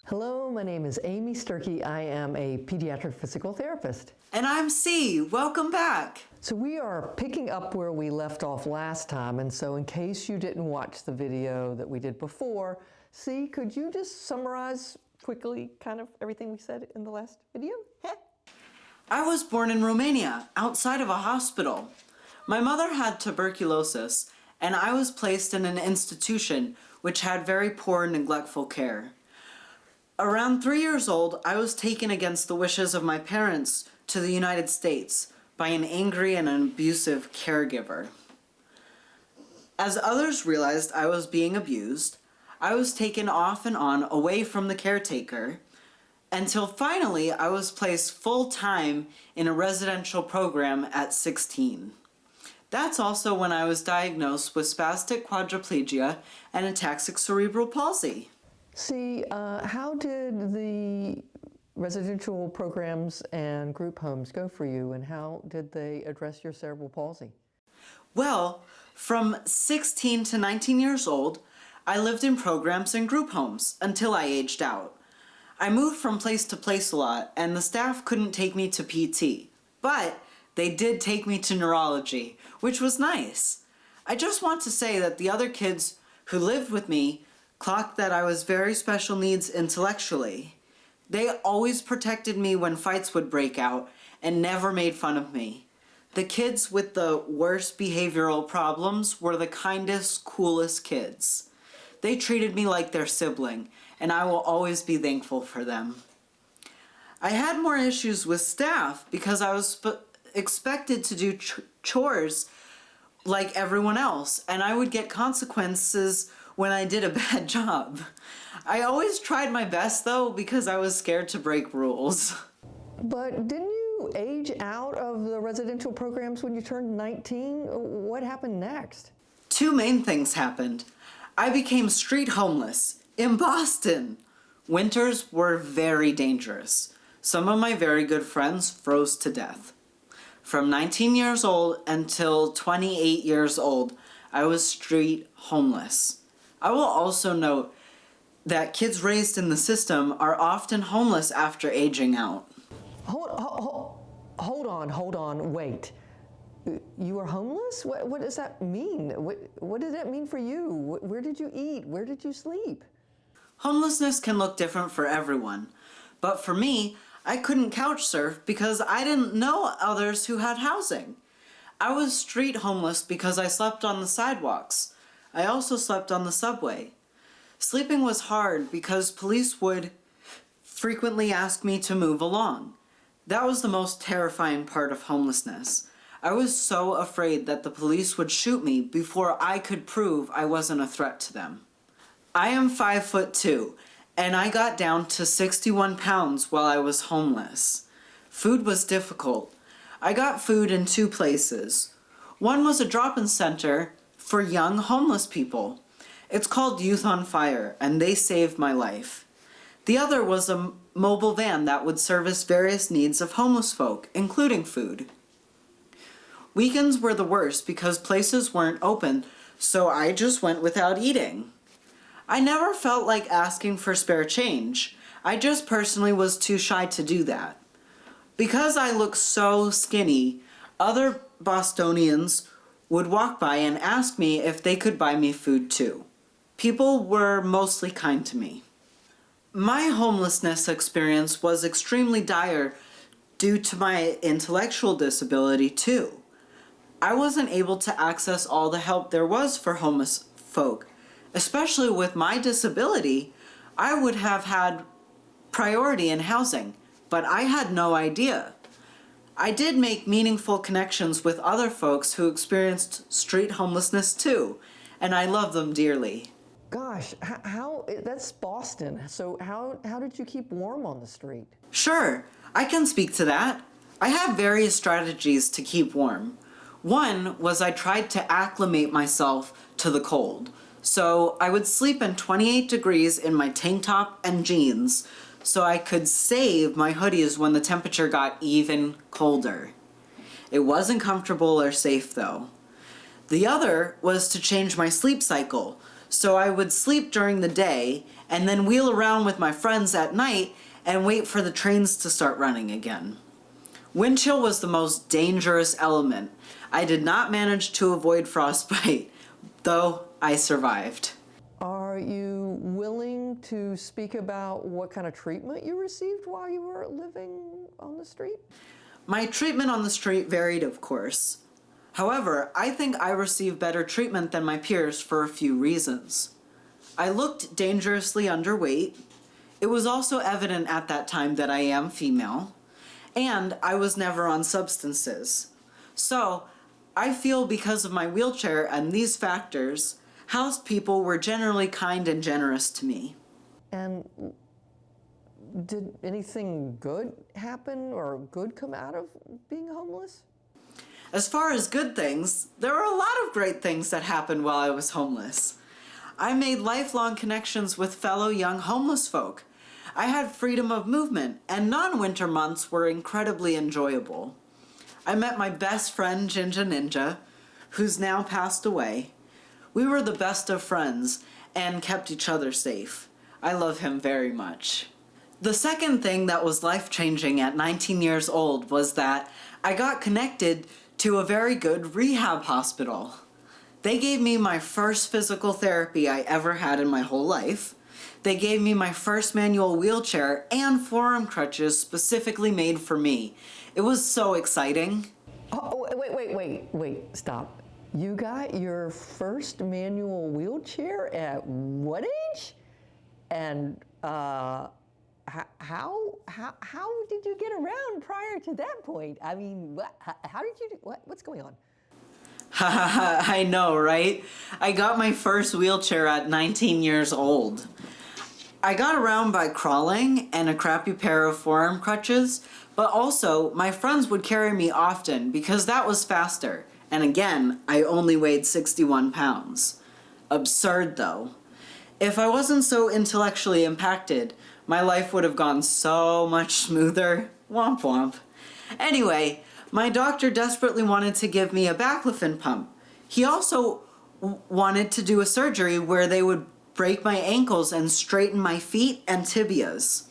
Hello, my name is Amy Sturkey. I am a pediatric physical therapist. And I'm C. Welcome back. So we are picking up where we left off last time, and so in case you didn't watch the video that we did before, C, could you just summarize quickly kind of everything we said in the last video? I was born in Romania, outside of a hospital. My mother had tuberculosis, and I was placed in an institution which had very poor, neglectful care. Around 3 years old, I was taken against the wishes of my parents to the United States by an angry and an abusive caregiver. As others realized I was being abused, I was taken off and on away from the caretaker until finally I was placed full-time in a residential program at 16. That's also when I was diagnosed with spastic quadriplegia and ataxic cerebral palsy. C, how did the residential programs and group homes go for you, and how did they address your cerebral palsy? Well, from 16 to 19 years old, I lived in programs and group homes until I aged out. I moved from place to place a lot, and the staff couldn't take me to PT, but they did take me to neurology, which was nice. I just want to say that the other kids who lived with me clocked that I was very special needs intellectually. They always protected me when fights would break out and never made fun of me. The kids with the worst behavioral problems were the kindest, coolest kids. They treated me like their sibling, and I will always be thankful for them. I had more issues with staff because I was expected to do chores like everyone else, and I would get consequences when I did a bad job. I always tried my best though because I was scared to break rules. But didn't you age out of the residential programs when you turned 19? What happened next? Two main things happened. I became street homeless in Boston. Winters were very dangerous. Some of my very good friends froze to death. From 19 years old until 28 years old, I was street homeless. I will also note that kids raised in the system are often homeless after aging out. Hold on, wait. You were homeless? What does that mean? What did that mean for you? Where did you eat? Where did you sleep? Homelessness can look different for everyone, but for me, I couldn't couch surf because I didn't know others who had housing. I was street homeless because I slept on the sidewalks. I also slept on the subway. Sleeping was hard because police would frequently ask me to move along. That was the most terrifying part of homelessness. I was so afraid that the police would shoot me before I could prove I wasn't a threat to them. I am 5'2", and I got down to 61 pounds while I was homeless. Food was difficult. I got food in two places. One was a drop-in center for young homeless people. It's called Youth on Fire, and they saved my life. The other was a mobile van that would service various needs of homeless folk, including food. Weekends were the worst because places weren't open, so I just went without eating. I never felt like asking for spare change. I just personally was too shy to do that. Because I looked so skinny, other Bostonians would walk by and ask me if they could buy me food too. People were mostly kind to me. My homelessness experience was extremely dire due to my intellectual disability too. I wasn't able to access all the help there was for homeless folk. Especially with my disability, I would have had priority in housing, but I had no idea. I did make meaningful connections with other folks who experienced street homelessness too, and I love them dearly. Gosh, that's Boston. So how did you keep warm on the street? Sure, I can speak to that. I have various strategies to keep warm. One was I tried to acclimate myself to the cold. So I would sleep in 28 degrees in my tank top and jeans so I could save my hoodies when the temperature got even colder. It wasn't comfortable or safe though. The other was to change my sleep cycle So I would sleep during the day and then wheel around with my friends at night and wait for the trains to start running again. Wind chill was the most dangerous element. I did not manage to avoid frostbite, though I survived. Are you willing to speak about what kind of treatment you received while you were living on the street? My treatment on the street varied, of course. However, I think I received better treatment than my peers for a few reasons. I looked dangerously underweight. It was also evident at that time that I am female. And I was never on substances. So, I feel because of my wheelchair and these factors, housed people were generally kind and generous to me. And did anything good happen or good come out of being homeless? As far as good things, there were a lot of great things that happened while I was homeless. I made lifelong connections with fellow young homeless folk. I had freedom of movement, and non-winter months were incredibly enjoyable. I met my best friend, Ginger Ninja, who's now passed away. We were the best of friends and kept each other safe. I love him very much. The second thing that was life-changing at 19 years old was that I got connected to a very good rehab hospital. They gave me my first physical therapy I ever had in my whole life. They gave me my first manual wheelchair and forearm crutches specifically made for me. It was so exciting. Oh, wait, stop. You got your first manual wheelchair at what age? And how did you get around prior to that point? I mean, how did you do, what's going on? I know, right? I got my first wheelchair at 19 years old. I got around by crawling and a crappy pair of forearm crutches, but also my friends would carry me often because that was faster. And again, I only weighed 61 pounds. Absurd though. If I wasn't so intellectually impacted, my life would have gone so much smoother. Womp womp. Anyway, my doctor desperately wanted to give me a baclofen pump. He also wanted to do a surgery where they would break my ankles and straighten my feet and tibias.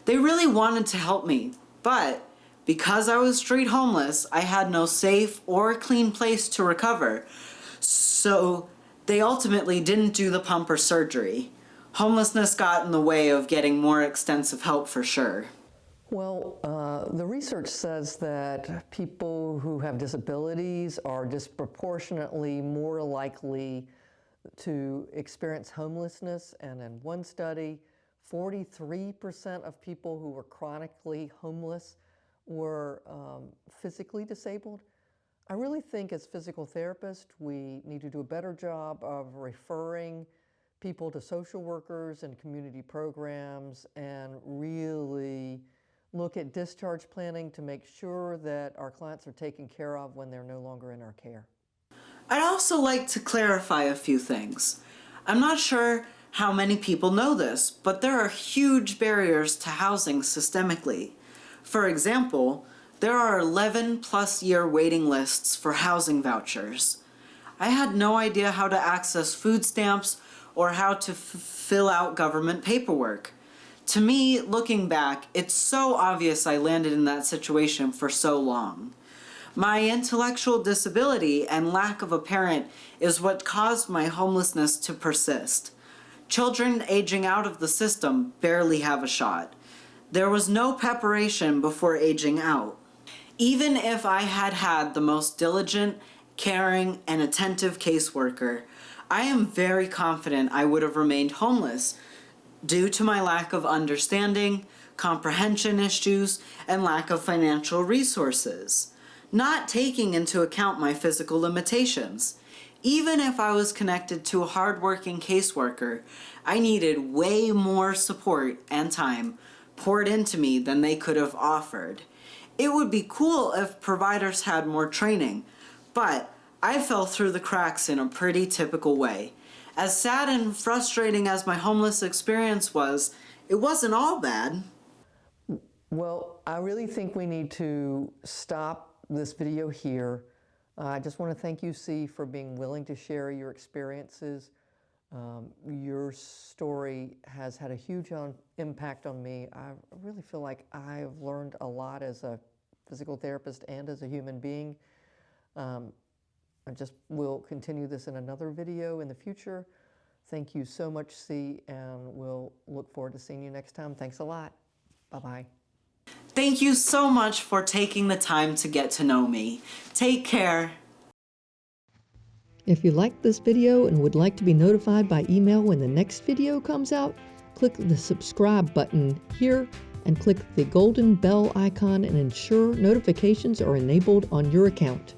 They really wanted to help me, but because I was street homeless, I had no safe or clean place to recover. So they ultimately didn't do the pump or surgery. Homelessness got in the way of getting more extensive help for sure. Well, the research says that people who have disabilities are disproportionately more likely to experience homelessness, and in one study, 43% of people who were chronically homeless were physically disabled. I really think as physical therapists, we need to do a better job of referring people to social workers and community programs and really look at discharge planning to make sure that our clients are taken care of when they're no longer in our care. I'd also like to clarify a few things. I'm not sure how many people know this, but there are huge barriers to housing systemically. For example, there are 11-plus-year waiting lists for housing vouchers. I had no idea how to access food stamps or how to fill out government paperwork. To me, looking back, it's so obvious I landed in that situation for so long. My intellectual disability and lack of a parent is what caused my homelessness to persist. Children aging out of the system barely have a shot. There was no preparation before aging out. Even if I had had the most diligent, caring, and attentive caseworker, I am very confident I would have remained homeless due to my lack of understanding, comprehension issues, and lack of financial resources, not taking into account my physical limitations. Even if I was connected to a hardworking caseworker, I needed way more support and time poured into me than they could have offered. It would be cool if providers had more training, but I fell through the cracks in a pretty typical way. As sad and frustrating as my homeless experience was, it wasn't all bad. Well, I really think we need to stop this video here. I just want to thank you, C, for being willing to share your experiences Your story has had a huge impact on me. I really feel like I've learned a lot as a physical therapist and as a human being. I just will continue this in another video in the future. Thank you so much, C, and we'll look forward to seeing you next time. Thanks a lot. Bye-bye. Thank you so much for taking the time to get to know me. Take care. If you liked this video and would like to be notified by email when the next video comes out, click the subscribe button here and click the golden bell icon and ensure notifications are enabled on your account.